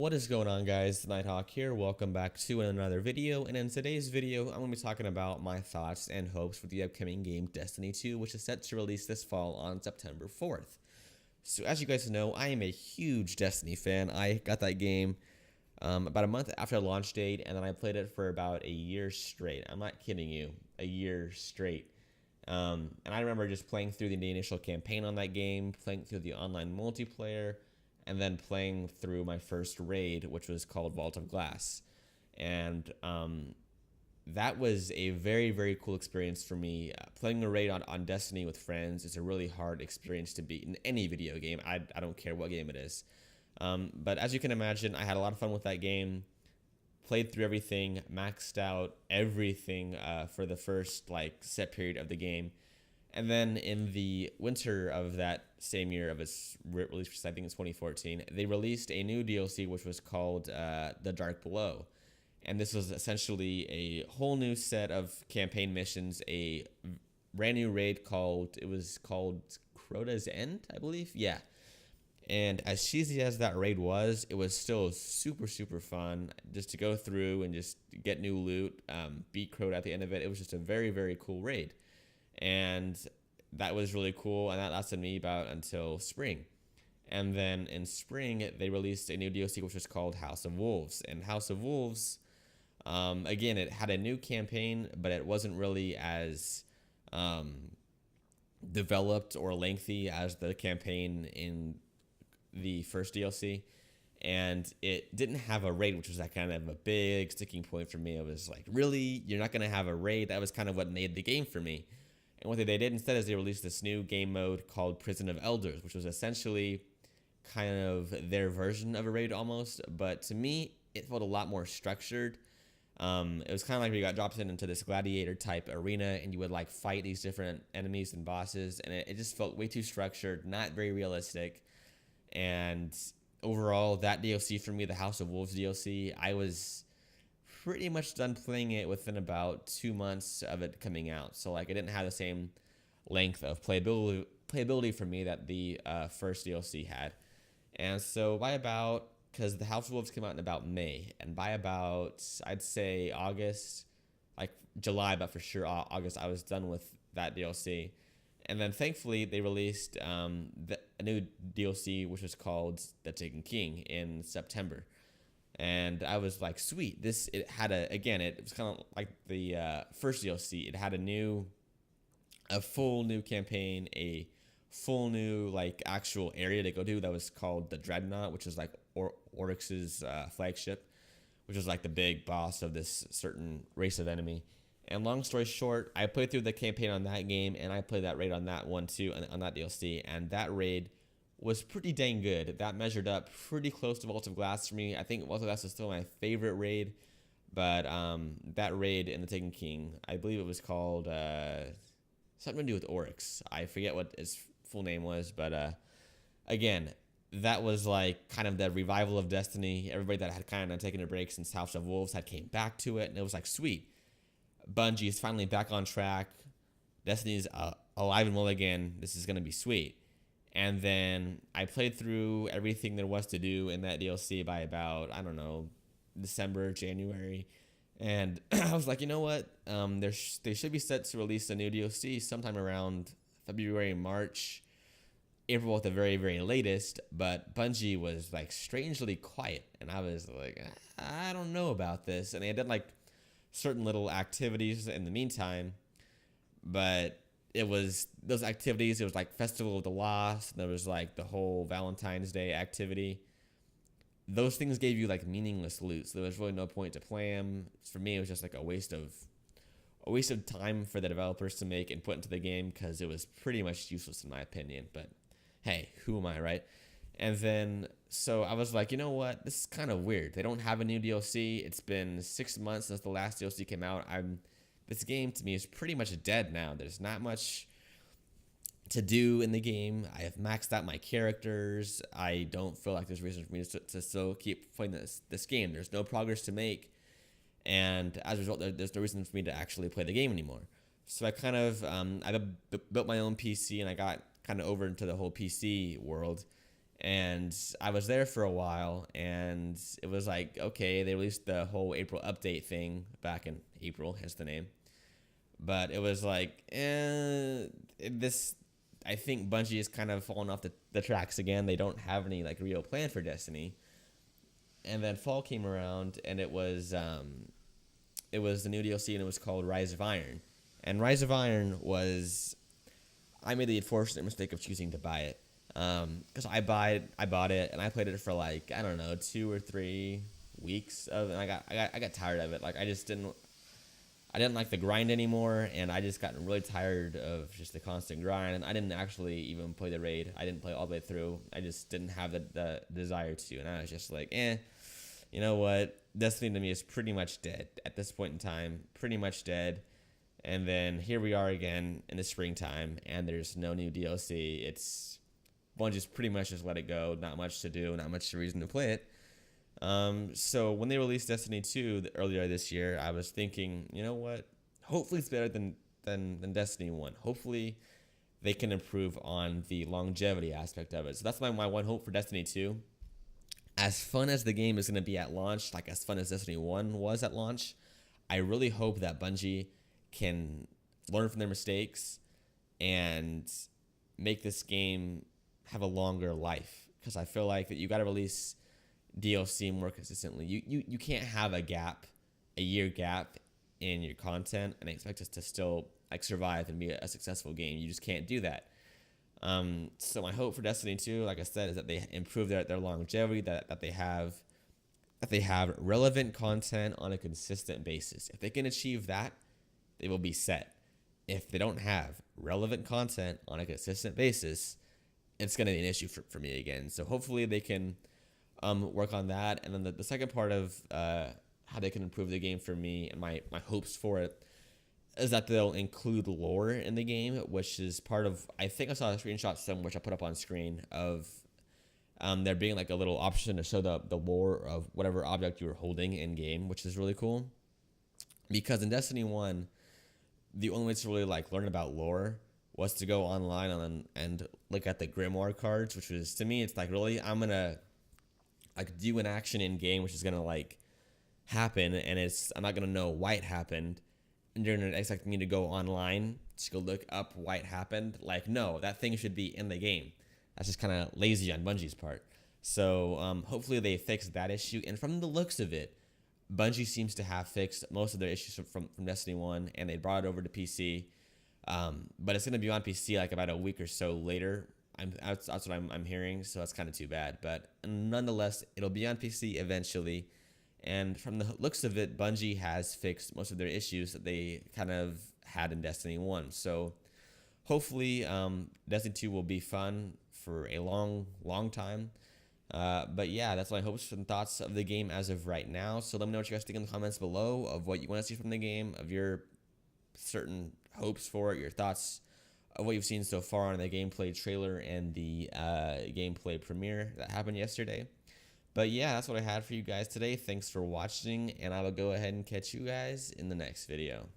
What is going on, guys? Nighthawk here. Welcome back to another video, and in today's video I'm going to be talking about my thoughts and hopes for the upcoming game Destiny 2, which is set to release this fall on September 4th. So as you guys know, I am a huge Destiny fan. I got that game about a month after the launch date, and then I played it for about a year straight. I'm not kidding you, a year straight. And I remember just playing through the initial campaign on that game, playing through the online multiplayer, and then playing through my first raid, which was called Vault of Glass. And that was a very, very cool experience for me. Playing a raid on Destiny with friends is a really hard experience to beat in any video game. I don't care what game it is. But as you can imagine, I had a lot of fun with that game. Played through everything, maxed out everything for the first set period of the game. And then in the winter of that same year of its release, I think it's 2014, they released a new DLC which was called The Dark Below. And this was essentially a whole new set of campaign missions, a brand new raid called Crota's End, I believe? Yeah. And as cheesy as that raid was, it was still super, super fun just to go through and just get new loot, beat Crota at the end of it. It was just a very, very cool raid. And that was really cool, and that lasted me about until spring. And then in spring, they released a new DLC which was called House of Wolves. And House of Wolves, again, it had a new campaign, but it wasn't really as developed or lengthy as the campaign in the first DLC. And it didn't have a raid, which was that kind of a big sticking point for me. It was like, really? You're not going to have a raid? That was kind of what made the game for me. And what they did instead is they released this new game mode called Prison of Elders, which was essentially kind of their version of a raid almost. But to me, it felt a lot more structured. It was kind of like you got dropped into this gladiator type arena and you would fight these different enemies and bosses. And it just felt way too structured, not very realistic. And overall, that DLC for me, the House of Wolves DLC, I was pretty much done playing it within about 2 months of it coming out. So it didn't have the same length of playability for me that the first DLC had. And so because the House of Wolves came out in about May, and by about, I'd say August, July, but for sure August, I was done with that DLC. And then thankfully they released a new DLC which was called The Taken King in September. And I was like, sweet. It was kind of like the first DLC. It had a full new campaign, a full new actual area to go to that was called the Dreadnought, which is Oryx's flagship, which is the big boss of this certain race of enemy. And long story short, I played through the campaign on that game, and I played that raid on that one too, on that DLC, and that raid was pretty dang good. That measured up pretty close to Vault of Glass for me. I think Vault of Glass is still my favorite raid, but that raid in the Taken King, I believe it was called something to do with Oryx. I forget what its full name was, but again, that was kind of the revival of Destiny. Everybody that had kind of taken a break since House of Wolves had came back to it, and it was sweet. Bungie is finally back on track. Destiny's alive and well again. This is going to be sweet. And then I played through everything there was to do in that DLC by about, I don't know, December, January. And I was like, you know what? They should be set to release a new DLC sometime around February, March, April at the very, very latest. But Bungie was strangely quiet. And I was like, I don't know about this. And they did certain little activities in the meantime, but it was those activities. It was Festival of the Lost. There was the whole Valentine's Day activity. Those things gave you meaningless loot, so there was really no point to play them. For me, it was just a waste of time for the developers to make and put into the game, because it was pretty much useless in my opinion. But hey, who am I, right? And then, so I was like, you know what? This is kind of weird. They don't have a new DLC. It's been 6 months since the last DLC came out. This game to me is pretty much dead now. There's not much to do in the game. I have maxed out my characters. I don't feel like there's reason for me to still keep playing this game. There's no progress to make. And as a result, there's no reason for me to actually play the game anymore. So I kind of, I built my own PC, and I got kind of over into the whole PC world. And I was there for a while, and it was like, okay, they released the whole April update thing back in April, hence the name. But it was like, this, I think Bungie is kind of falling off the tracks again. They don't have any like real plan for Destiny. And then fall came around, and it was the new DLC, and it was called Rise of Iron. And Rise of Iron was, I made the unfortunate mistake of choosing to buy it, because I bought it, and I played it for like, I don't know, 2 or 3 weeks of, and I got tired of it. Like I didn't like the grind anymore, and I just gotten really tired of just the constant grind. And I didn't actually even play the raid. I didn't play all the way through. I just didn't have the desire to, and I was just like, you know what? Destiny to me is pretty much dead at this point in time. Pretty much dead. And then here we are again in the springtime, and there's no new DLC. It's Bungie's pretty much just let it go. Not much to do, not much reason to play it. So when they released Destiny 2 earlier this year, I was thinking, you know what? Hopefully it's better than Destiny 1. Hopefully they can improve on the longevity aspect of it. So that's my one hope for Destiny 2. As fun as the game is going to be at launch, like as fun as Destiny 1 was at launch, I really hope that Bungie can learn from their mistakes and make this game have a longer life. Because I feel like that you got to release DLC more consistently. You can't have a year gap in your content and expect us to still like survive and be a successful game. You just can't do that. So my hope for Destiny 2, like I said, is that they improve their longevity, that they have relevant content on a consistent basis. If they can achieve that, they will be set. If they don't have relevant content on a consistent basis, it's going to be an issue for me again. So hopefully they can work on that. And then the second part of how they can improve the game for me and my hopes for it is that they'll include lore in the game, which is part of, I think I saw a screenshot somewhere, which I put up on screen, of there being like a little option to show the lore of whatever object you were holding in game, which is really cool. Because in Destiny 1, the only way to really like learn about lore was to go online and look at the Grimoire cards, which was, to me, it's like, really, I'm gonna like do an action in game which is gonna like happen, and I'm not gonna know why it happened, and you're gonna expect me to go online to go look up why it happened. Like, no, that thing should be in the game. That's just kind of lazy on Bungie's part. So hopefully they fix that issue. And from the looks of it, Bungie seems to have fixed most of their issues from Destiny 1, and they brought it over to PC. But it's going to be on PC like about a week or so later. That's what I'm hearing, so that's kind of too bad. But nonetheless, it'll be on PC eventually. And from the looks of it, Bungie has fixed most of their issues that they kind of had in Destiny 1. So hopefully Destiny 2 will be fun for a long, long time. But yeah, that's my hopes and thoughts of the game as of right now. So let me know what you guys think in the comments below of what you want to see from the game, of your certain hopes for it, your thoughts of what you've seen so far on the gameplay trailer and the gameplay premiere that happened yesterday. But yeah, that's what I had for you guys today. Thanks for watching, and I will go ahead and catch you guys in the next video.